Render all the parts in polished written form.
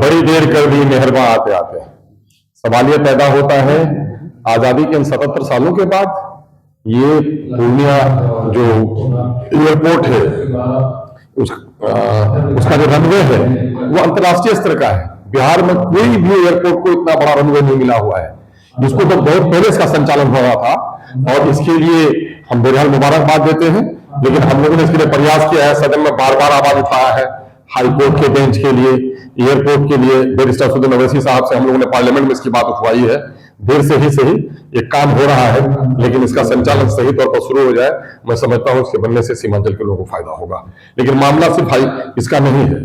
बड़ी देर कर दी मेहरबा आते आते। सवाल ये पैदा होता है, आजादी के इन 77 सालों के बाद ये पूर्णिया जो एयरपोर्ट है उसका जो रनवे है वो अंतर्राष्ट्रीय स्तर का है। बिहार में कोई भी एयरपोर्ट को इतना बड़ा रनवे नहीं मिला हुआ है। इसको तो बहुत पहले इसका संचालन हो रहा था और इसके लिए हम बहरहाल मुबारकबाद देते हैं, लेकिन हम लोगों ने इसके लिए प्रयास किया है। सदन में बार बार आवाज उठाया है, हाईकोर्ट के बेंच के लिए, एयरपोर्ट के लिए। बैरिस्टर असदुद्दीन ओवैसी साहब से हम लोगों ने पार्लियामेंट में इसकी बात उठवाई है। देर से ही सही एक काम हो रहा है, लेकिन इसका संचालन सही तौर पर शुरू हो जाए, मैं समझता हूं इसके बनने से सीमांचल के लोगों को फायदा होगा। लेकिन मामला सिर्फ इसका नहीं है,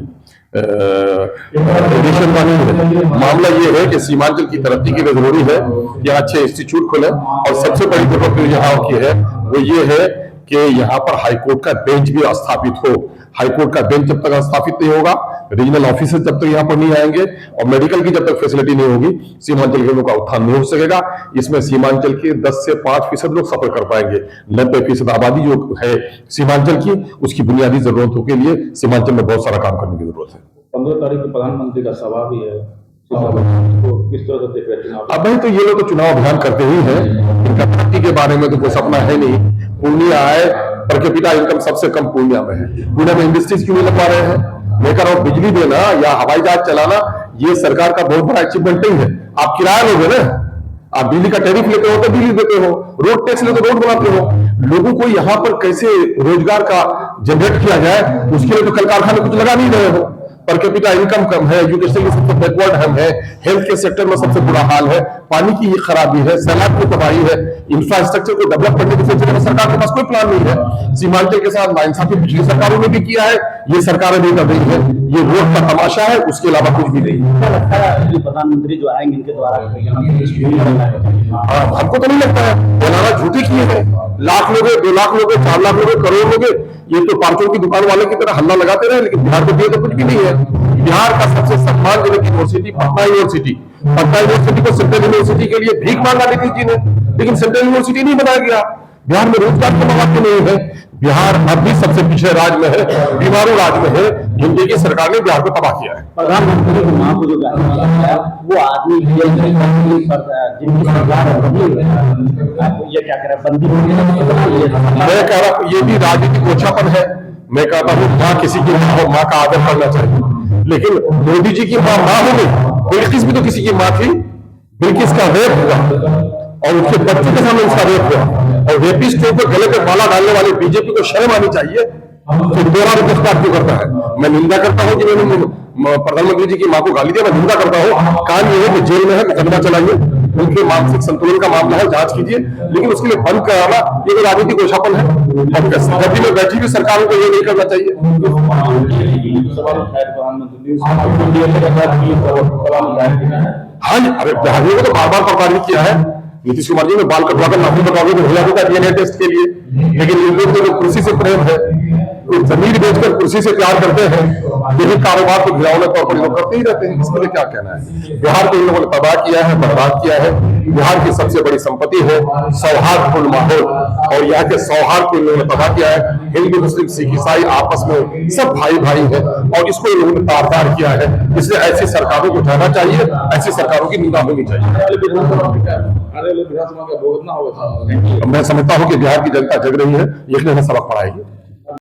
एडिशन का नहीं है। मामला ये है कि सीमांचल की तरक्की के लिए जरूरी है यहाँ अच्छे इंस्टीट्यूट खुले, और सबसे बड़ी जरूरत जो यहाँ की है वो ये है कि यहाँ पर हाईकोर्ट का बेंच भी स्थापित हो। हाईकोर्ट का बेंच जब तक स्थापित नहीं होगा, रीजनल ऑफिसर जब तक यहाँ पर नहीं आएंगे और मेडिकल की जब तक फैसिलिटी नहीं होगी, सीमांचल के लोगों का उत्थान नहीं हो सकेगा। इसमें सीमांचल के 10 से 5% लोग सफर कर पाएंगे। 90% आबादी जो है सीमांचल की, उसकी बुनियादी जरूरतों के लिए सीमांचल में बहुत सारा काम करने की जरूरत है। 15 तारीख को प्रधानमंत्री का सभा भी है, तो किस तरह से देख रहे हैं चुनाव? अब तो ये लोग तो चुनाव अभियान करते ही हैं, इनका तरक्की के बारे में तो कोई सपना है नहीं। पूर्णिया है, पर कैपिटा इनकम सबसे कम पूर्णिया में है। पूर्णिया में इंडस्ट्रीज क्यों नहीं लगवा रहे हैं? मैं कह रहा हूं बिजली देना या हवाई जहाज चलाना ये सरकार का बहुत बड़ा अचीवमेंट नहीं है। आप किराया लोगे ना, आप बिजली का टैरिफ लेते हो तो बिजली देते हो, रोड टैक्स लेते हो रोड बनाते हो। लोगों को यहाँ पर कैसे रोजगार का जनरेट किया जाए, उसके लिए तो कल कारखाने कुछ लगा नहीं रहे हो। पर कैपिटा इनकम कम है, एजुकेशन में सबसे बैकवर्ड हम है, हेल्थ के सेक्टर में सबसे बुरा हाल है, पानी की खराबी है, सैलाब की तबाही है। इंफ्रास्ट्रक्चर को डेवलप करने के सिलसिले में सरकार के पास कोई प्लान नहीं है। सीमांचल के साथ नाइंसाफी पिछली सरकारों ने भी किया है, ये सरकारें नहीं कर रही है। ये वोट का तमाशा है, उसके अलावा कुछ भी नहीं। प्रधानमंत्री जो आएंगे इनके द्वारा हमको तो नहीं लगता है। बनाना झूठी किए हैं, 1 लाख लोग, 2 लाख लोग, 4 लाख लोग, करोड़ लोग, ये तो पार्कों की दुकान वाले की तरह हल्ला लगाते रहे, लेकिन बिहार को दिए तो कुछ भी नहीं है। बिहार का सबसे सम्मानजनक university Patna university, Patna university को सेंट्रल यूनिवर्सिटी के लिए भीख मांगा नीतीश जी ने, लेकिन सेंट्रल यूनिवर्सिटी नहीं बनाया गया। बिहार में रोजगार के मौके नहीं है। बिहार अब भी सबसे पिछड़े राज्य में है, बीमारू राज्य में है। यूपी की सरकार ने बिहार को तबाह किया है। प्रधानमंत्री की मां को जो वो आदमी जिनकी सरकार ये क्या कह रहा है, बंदी। मैं कह रहा हूँ ये भी राजनीतिक ओछापन है। मैं कहता हूँ माँ किसी की माँ का आदर करना चाहिए, लेकिन मोदी जी की माँ हो गई, बिल्किस भी तो किसी की माँ थी। बिल्किस का रेप हुआ और उसके बच्चों के सामने उसका रेप हुआ, और रेपिस्टों को गले पे माला डालने वाले बीजेपी को शर्म आनी चाहिए। फिर दोहरा गिरफ्तार क्यों करता है? मैं निंदा करता हूँ कि मैंने प्रधानमंत्री जी की माँ को गाली दिया, मैं निंदा करता हूँ। काम ये है कि जेल में है, मुकदमा चलाइए, उनके मानसिक संतुलन का मामला है, जांच कीजिए, लेकिन उसके लिए बंद कराना ये तो राजनीतिक ओछापन है। और गद्दी में बैठी हुई सरकारों को ये नहीं करना चाहिए। हाँ, अरे बिहारियों को तो बार बार प्रताड़ित किया है। नीतीश कुमार जी ने बाल कटवाकर नाखून कटवाकर तो भेजा था डीएनए टेस्ट के लिए, लेकिन इन लोग तो कुर्सी से प्रेम है, जमीन बेचकर कुर्सी से प्यार करते हैं। यही कारोबार तो घिरौने तौर पर लोग करते ही रहते हैं। इसके लिए क्या कहना है? बिहार को इन लोगों ने तबाह किया है, बर्बाद किया है। बिहार की सबसे बड़ी संपत्ति है सौहार्दपूर्ण माहौल, और यहाँ के सौहार्द को इन लोगों ने तबाह किया है। हिंदू मुस्लिम सिख ईसाई आपस में सब भाई भाई है, और इसको इन लोगों ने तार-तार किया है। इसलिए ऐसी सरकारों को उठाना चाहिए, ऐसी सरकारों की निंदा होनी चाहिए। मैं समझता हूँ कि बिहार की जनता जग रही है, यही हमें सबक पढ़ाएगी।